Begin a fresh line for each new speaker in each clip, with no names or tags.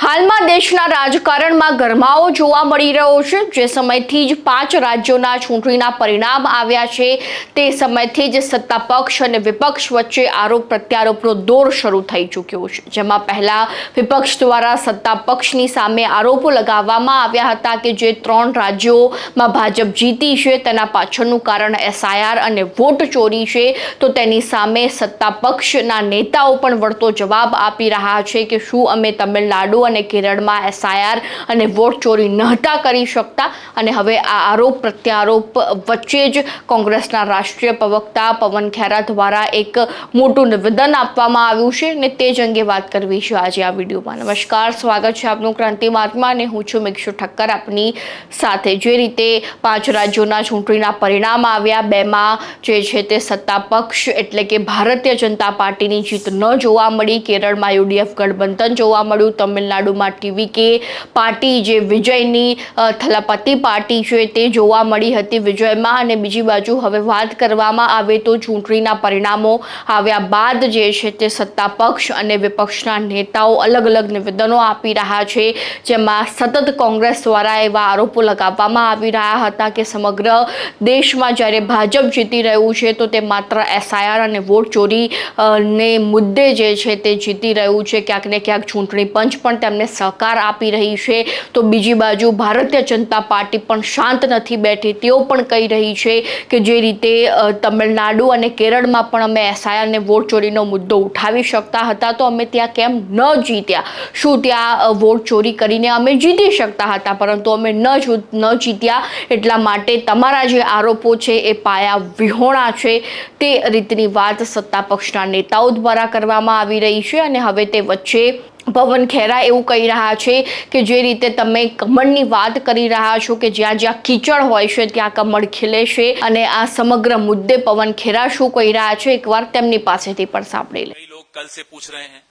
હાલમાં દેશના રાજકારણમાં ગરમાવો જોવા મળી રહ્યો છે। જે સમયથી જ 5 રાજ્યોના ચૂંટણીના પરિણામ આવ્યા છે તે સમયથી જ સત્તા પક્ષ અને વિપક્ષ વચ્ચે આરોપ પ્રત્યારોપનો દોર શરૂ થઈ ચૂક્યો છે। જેમાં પહેલા વિપક્ષ દ્વારા સત્તા પક્ષની સામે આરોપો લગાવવામાં આવ્યા હતા કે જે 3 રાજ્યોમાં ભાજપ જીતી છે તેના પાછળનું કારણ SIR અને વોટ ચોરી છે। તો તેની સામે સત્તા પક્ષના નેતાઓ પણ વળતો જવાબ આપી રહ્યા છે કે શું અમે તમિલનાડુ અને કેરળમાં SIR અને વોટ ચોરી નહોતા કરી શકતા। અને હવે આ આરોપ પ્રત્યારોપ વચ્ચે જ કોંગ્રેસના રાષ્ટ્રીય પ્રવક્તા પવન ખેરા દ્વારા એક મોટું નિવેદન આપવામાં આવ્યું છે અને તે જ અંગે વાત કરવી છે આજે આ વિડીયોમાં। નમસ્કાર, સ્વાગત છે આપનું ક્રાંતિ માર્ગમાં અને હું છું મિક્ષુ ઠક્કર આપની સાથે। જે રીતે 5 રાજ્યોના ચૂંટણીના પરિણામ આવ્યા, 2માં જે છે તે સત્તા પક્ષ એટલે કે ભારતીય જનતા પાર્ટીની જીત ન જોવા મળી, કેરળમાં UDF ગઠબંધન જોવા મળ્યું, તમિલનાડુમાં TVK પાર્ટી જે વિજયની થલાપતિ પાર્ટી છે તે જોવા મળી હતી વિજયમાં। અને બીજી બાજુ હવે વાત કરવામાં આવે તો ચૂંટણીના પરિણામો આવ્યા બાદ જે છે તે સત્તા પક્ષ અને વિપક્ષના નેતાઓ અલગ અલગ નિવેદનો આપી રહ્યા છે। જેમાં સતત કોંગ્રેસ દ્વારા એવા આરોપો લગાવવામાં આવી રહ્યા હતા કે સમગ્ર દેશમાં જ્યારે ભાજપ જીતી રહ્યું છે તો તે માત્ર SIR અને વોટ ચોરી ને મુદ્દે જે છે તે જીતી રહ્યું છે। ક્યાંક ને ક્યાંક ચૂંટણી પંચ પણ તેમને સહકાર આપી રહી છે તો બીજી બાજુ ભારતીય જનતા પાર્ટી પણ શાંત નથી બેઠી। તેઓ પણ કહી રહી છે કે જે રીતે તમિલનાડુ અને કેરળમાં પણ અમે SIR અને વોટ ચોરીનો મુદ્દો ઉઠાવી શકતા હતા તો અમે ત્યાં કેમ ન જીત્યા? શું ત્યાં વોટ ચોરી કરીને અમે જીતી શકતા હતા પરંતુ અમે ન જીત્યા? એટલા માટે તમારા જે આરોપો છે એ પાયા વિહોણા છે। તે રીતની વાત સત્તા પક્ષના નેતાઓ દ્વારા કરવામાં આવી રહી છે અને હવે તે વચ્ચે પવન ખેરા એવું કહી રહ્યા છે કે જે રીતે તમે કમળની વાત કરી રહ્યા છો કે જ્યાં જ્યાં કીચડ હોય છે ત્યાં કમળ ખીલે છે અને આ સમગ્ર મુદ્દે પવન ખેરા શું કહી રહ્યા છે એકવાર તેમની પાસેથી પણ સાંભળી લે।
कई लोग कल से पूछ रहे हैं,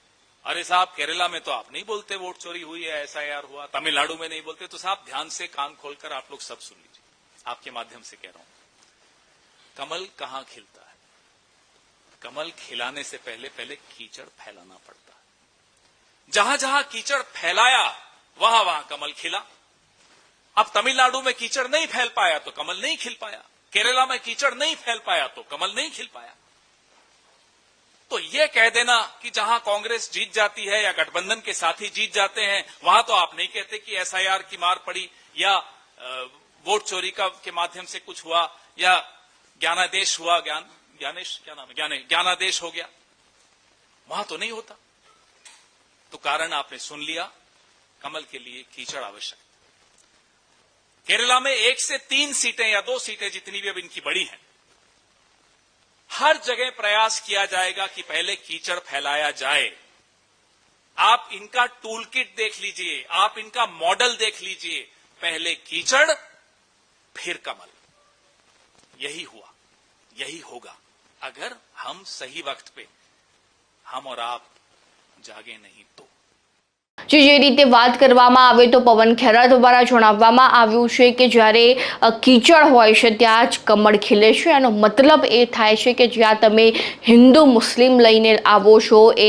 अरे साहब केरला में तो आप नहीं बोलते वोट चोरी हुई है, SIR हुआ, तमिलनाडु में नहीं बोलते। तो साहब ध्यान से कान खोलकर आप लोग सब सुन लीजिए, आपके माध्यम से कह रहा हूं। कमल कहां खिलता है? कमल खिलाने से पहले कीचड़ फैलाना पड़ता है। जहां जहां कीचड़ फैलाया वहां वहां कमल खिला। अब तमिलनाडु में कीचड़ नहीं फैल पाया तो कमल नहीं खिल पाया, केरला में कीचड़ नहीं फैल पाया तो कमल नहीं खिल पाया। तो ये कह देना कि जहां कांग्रेस जीत जाती है या गठबंधन के साथी जीत जाते हैं वहां तो आप नहीं कहते कि SIR की मार पड़ी या वोट चोरी के माध्यम से कुछ हुआ या ज्ञानादेश हुआ, ज्ञानादेश हो गया, वहां तो नहीं होता। तो कारण आपने सुन लिया, कमल के लिए कीचड़ आवश्यक। केरला में 1 से 3 सीटें या 2 सीटें जितनी भी अब इनकी बड़ी हैं, हर जगह प्रयास किया जाएगा कि पहले कीचड़ फैलाया जाए। आप इनका टूल किट देख लीजिए, आप इनका मॉडल देख लीजिए, पहले कीचड़ फिर कमल। यही हुआ, यही होगा अगर हम सही वक्त पे हम और आप जागे नहीं तो।
જે રીતે વાત કરવામાં આવે તો પવન ખેરા દ્વારા જણાવવામાં આવ્યું છે કે જ્યારે કીચડ હોય છે ત્યાં જ કમળ ખીલે છે। એનો મતલબ એ થાય છે કે જ્યાં તમે હિન્દુ મુસ્લિમ લઈને આવો છો એ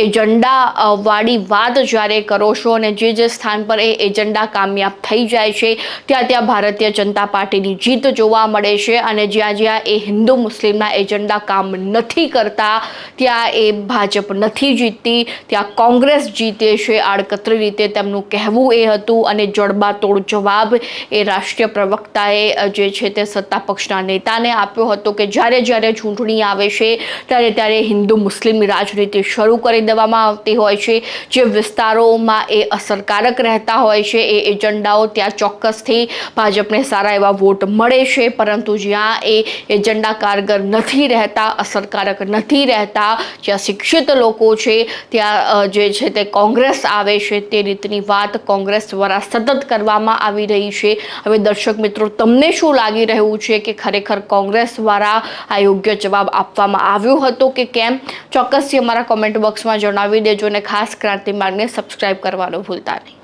એજન્ડા વાળી વાત જ્યારે કરો છો અને જે સ્થાન પર એ એજન્ડા કામયાબ થઈ જાય છે ત્યાં ભારતીય જનતા પાર્ટીની જીત જોવા મળે છે અને જ્યાં એ હિન્દુ મુસ્લિમના એજન્ડા કામ નથી કરતા ત્યાં એ ભાજપ નથી જીતતી, ત્યાં કોંગ્રેસ જીતે છે। આડકતરી રીતે તેમનું કહેવું એ હતું અને જડબાતોડ જવાબ એ રાષ્ટ્રીય પ્રવક્તાએ જે છે તે સત્તા પક્ષના નેતાને આપ્યો હતો કે જ્યારે ચૂંટણી આવે છે ત્યારે હિન્દુ મુસ્લિમની રાજનીતિ શરૂ કરી દેવામાં આવતી હોય છે। જે વિસ્તારોમાં એ અસરકારક રહેતા હોય છે એ એજન્ડાઓ ત્યાં ચોક્કસથી ભાજપને સારા એવા વોટ મળે છે પરંતુ જ્યાં એ એજન્ડા કારગર નથી રહેતા, અસરકારક નથી રહેતા, જ્યાં શિક્ષિત લોકો છે ત્યાં જે છે તે કોંગ્રેસ આવે છે। તે રીતની વાત કોંગ્રેસ દ્વારા સતત કરવામાં આવી રહી છે। હવે દર્શક મિત્રો, તમને શું લાગી રહ્યું છે કે ખરેખર કોંગ્રેસ દ્વારા આ યોગ્ય જવાબ આપવામાં આવ્યો હતો કે કેમ? ચોક્કસથી અમારા કોમેન્ટ બોક્સમાં જણાવી દેજો અને ખાસ ક્રાંતિ માર્ગને સબસ્ક્રાઇબ કરવાનું ભૂલતા નહીં।